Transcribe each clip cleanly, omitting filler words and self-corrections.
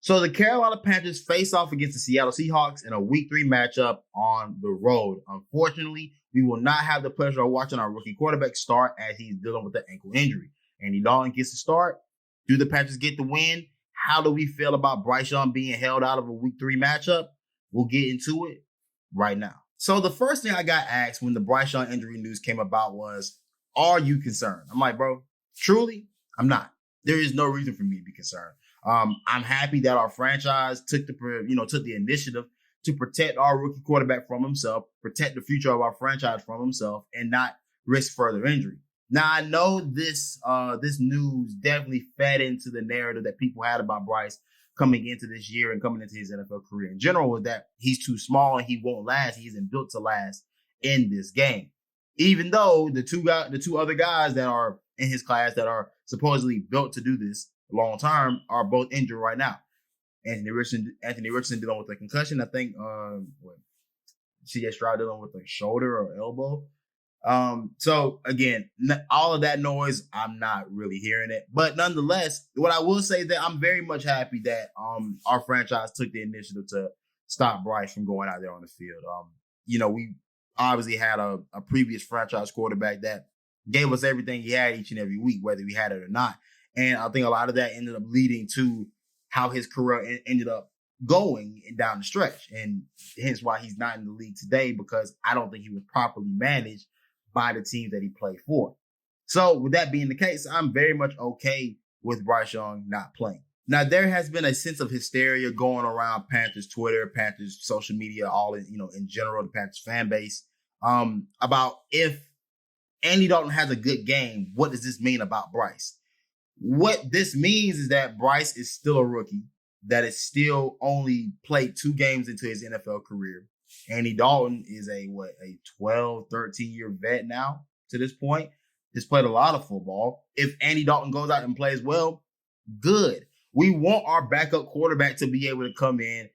So the Carolina Panthers face off against the Seattle Seahawks in a Week 3 matchup on the road. Unfortunately, we will not have the pleasure of watching our rookie quarterback start as he's dealing with an ankle injury. Andy Dalton gets to start. Do the Panthers get the win? How do we feel about Bryce Young being held out of a Week 3 matchup? We'll get into it right now. So the first thing I got asked when the Bryce Young injury news came about was, are you concerned? I'm like, bro, truly, I'm not. There is no reason for me to be concerned. I'm happy that our franchise took the initiative to protect our rookie quarterback from himself, protect the future of our franchise from himself, and not risk further injury. Now, I know this news definitely fed into the narrative that people had about Bryce coming into this year and coming into his NFL career in general, was that he's too small and he won't last. He isn't built to last in this game. Even though the two other guys that are in his class that are supposedly built to do this long term are both injured right now. Anthony Richardson dealing with a concussion. I think C.J. Stroud dealing with a shoulder or elbow. So again, all of that noise, I'm not really hearing it. But nonetheless, what I will say is that I'm very much happy that our franchise took the initiative to stop Bryce from going out there on the field. We obviously had a previous franchise quarterback that gave us everything he had each and every week, whether we had it or not. And I think a lot of that ended up leading to how his career ended up going down the stretch. And hence why he's not in the league today, because I don't think he was properly managed by the teams that he played for. So with that being the case, I'm very much okay with Bryce Young not playing. Now, there has been a sense of hysteria going around Panthers Twitter, Panthers social media, all in general, the Panthers fan base, about if Andy Dalton has a good game, what does this mean about Bryce? What this means is that Bryce is still a rookie, that is still only played 2 games into his NFL career. Andy Dalton is a 12, 13-year vet now to this point. He's played a lot of football. If Andy Dalton goes out and plays well, good. We want our backup quarterback to be able to come in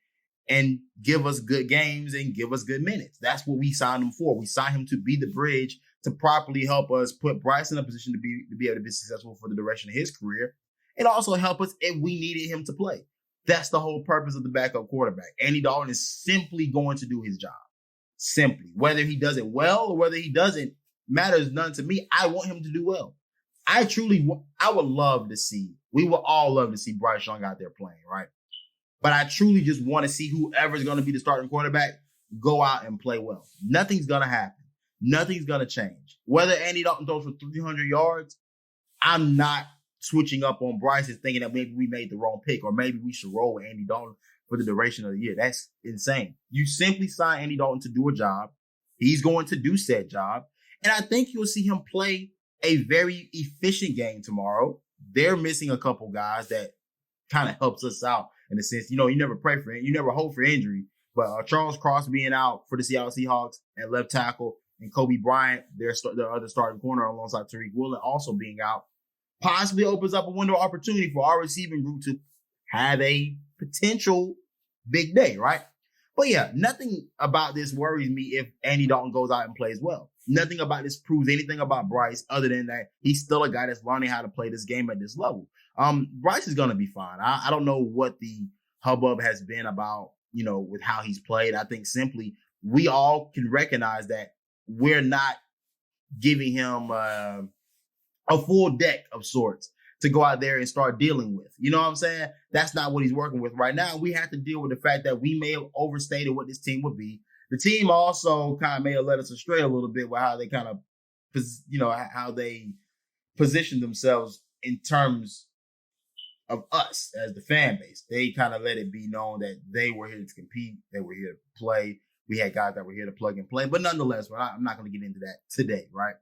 and give us good games and give us good minutes. That's what we signed him for. We signed him to be the bridge to properly help us put Bryce in a position to be able to be successful for the duration of his career, and also help us if we needed him to play. That's the whole purpose of the backup quarterback. Andy Dalton is simply going to do his job. Simply. Whether he does it well or whether he doesn't matters none to me. I want him to do well. I would love to see, we would all love to see Bryce Young out there playing, right? But I truly just want to see whoever's going to be the starting quarterback go out and play well. Nothing's going to happen. Nothing's going to change. Whether Andy Dalton throws for 300 yards, I'm not switching up on Bryce and thinking that maybe we made the wrong pick or maybe we should roll with Andy Dalton for the duration of the year. That's insane. You simply sign Andy Dalton to do a job. He's going to do said job. And I think you'll see him play a very efficient game tomorrow. They're missing a couple guys that kind of helps us out in a sense. You never pray for it. You never hope for injury. But Charles Cross being out for the Seattle Seahawks at left tackle, and Kobe Bryant, their other starting corner alongside Tariq Woolen, also being out, possibly opens up a window of opportunity for our receiving group to have a potential big day, right? But yeah, nothing about this worries me if Andy Dalton goes out and plays well. Nothing about this proves anything about Bryce other than that he's still a guy that's learning how to play this game at this level. Bryce is going to be fine. I don't know what the hubbub has been about, with how he's played. I think simply we all can recognize that we're not giving him a full deck of sorts to go out there and start dealing with. You know what I'm saying? That's not what he's working with right now. We have to deal with the fact that we may have overstated what this team would be. The team also kind of may have led us astray a little bit with how they kind of, how they position themselves in terms of us as the fan base. They kind of let it be known that they were here to compete. They were here to play. We had guys that were here to plug and play, but nonetheless, I'm not going to get into that today, right?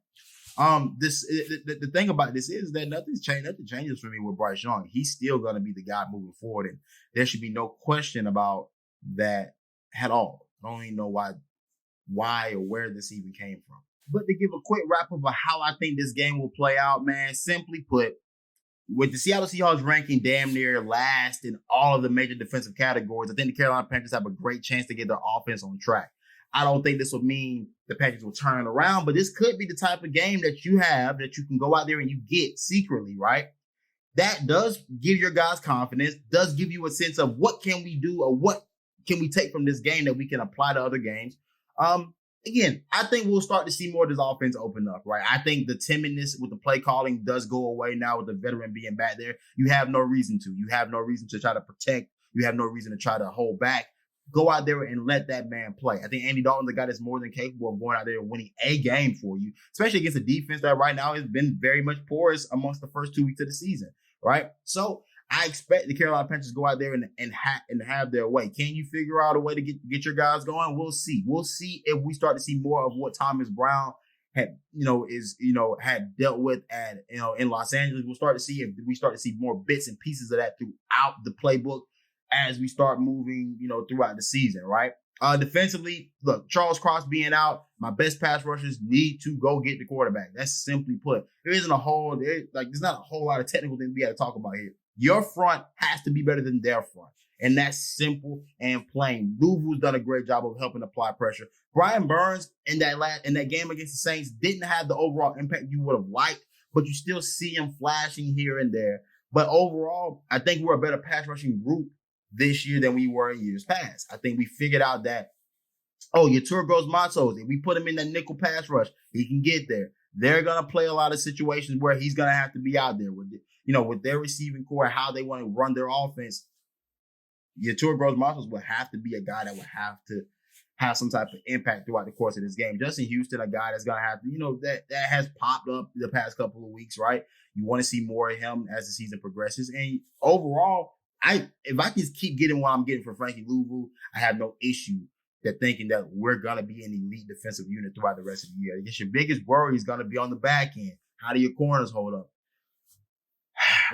The thing about this is that nothing's changed. Nothing changes for me with Bryce Young. He's still going to be the guy moving forward, and there should be no question about that at all. I don't even know why or where this even came from. But to give a quick wrap up of how I think this game will play out, man, simply put, with the Seattle Seahawks ranking damn near last in all of the major defensive categories, I think the Carolina Panthers have a great chance to get their offense on track. I don't think this will mean the Panthers will turn it around, but this could be the type of game that you have that you can go out there and you get secretly, right? that does give your guys confidence, does give you a sense of what can we do or what can we take from this game that we can apply to other games. Again, I think we'll start to see more of this offense open up, right? I think the timidness with the play calling does go away now with the veteran being back there. You have no reason to. You have no reason to try to protect. You have no reason to try to hold back. Go out there and let that man play. I think Andy Dalton's the guy that's more than capable of going out there and winning a game for you, especially against a defense that right now has been very much porous amongst the first 2 weeks of the season, right? So I expect the Carolina Panthers to go out there and have their way. Can you figure out a way to get your guys going? We'll see. We'll see if we start to see more of what Thomas Brown had dealt with in Los Angeles. We'll start to see if we start to see more bits and pieces of that throughout the playbook as we start moving, throughout the season, right? Defensively, look, Charles Cross being out, my best pass rushers need to go get the quarterback. That's simply put. There's not a whole lot of technical things we got to talk about here. Your front has to be better than their front. And that's simple and plain. Louisville's done a great job of helping apply pressure. Brian Burns in that game against the Saints didn't have the overall impact you would have liked, but you still see him flashing here and there. But overall, I think we're a better pass rushing group this year than we were in years past. I think we figured out that, Yetur Gross-Matos, if we put him in that nickel pass rush, he can get there. They're going to play a lot of situations where he's going to have to be out there with their receiving core, how they want to run their offense. Yetur Gross-Matos will have to be a guy that will have to have some type of impact throughout the course of this game. Justin Houston, a guy that's going to have to, that has popped up the past couple of weeks, right? You want to see more of him as the season progresses. And overall, if I can keep getting what I'm getting from Frankie Louisville, I have no issue thinking that we're going to be an elite defensive unit throughout the rest of the year. I guess your biggest worry is going to be on the back end. How do your corners hold up?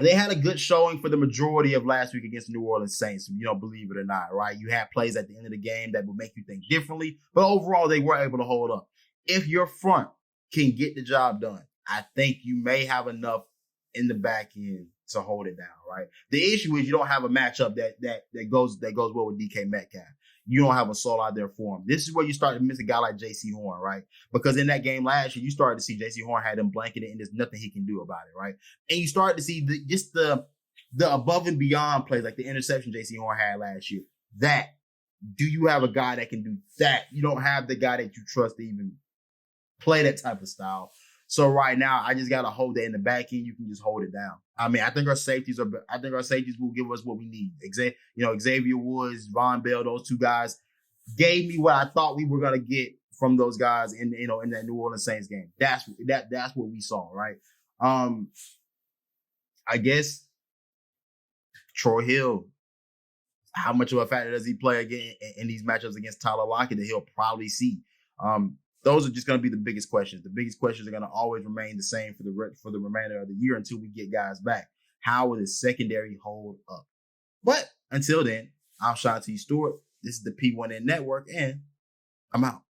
They had a good showing for the majority of last week against the New Orleans Saints, believe it or not, right? You had plays at the end of the game that will make you think differently, but overall, they were able to hold up. If your front can get the job done, I think you may have enough in the back end to hold it down, right? The issue is you don't have a matchup that goes well with DK Metcalf. You don't have a soul out there for him. This is where you start to miss a guy like J.C. Horn, right? Because in that game last year, you started to see J.C. Horn had him blanketed and there's nothing he can do about it, right? And you started to see the above and beyond plays, like the interception J.C. Horn had last year. Do you have a guy that can do that? You don't have the guy that you trust to even play that type of style. So right now, I just got to hold that in the back end. You can just hold it down. I mean, I think our safeties will give us what we need. Xavier Woods, Von Bell, those two guys gave me what I thought we were going to get from those guys in that New Orleans Saints game. That's what we saw, right? I guess Troy Hill, how much of a factor does he play again in these matchups against Tyler Lockett that he'll probably see? Those are just going to be the biggest questions. The biggest questions are going to always remain the same for the remainder of the year until we get guys back. How will the secondary hold up? But until then, I'm Sean T. Stewart. This is the P1N Network, and I'm out.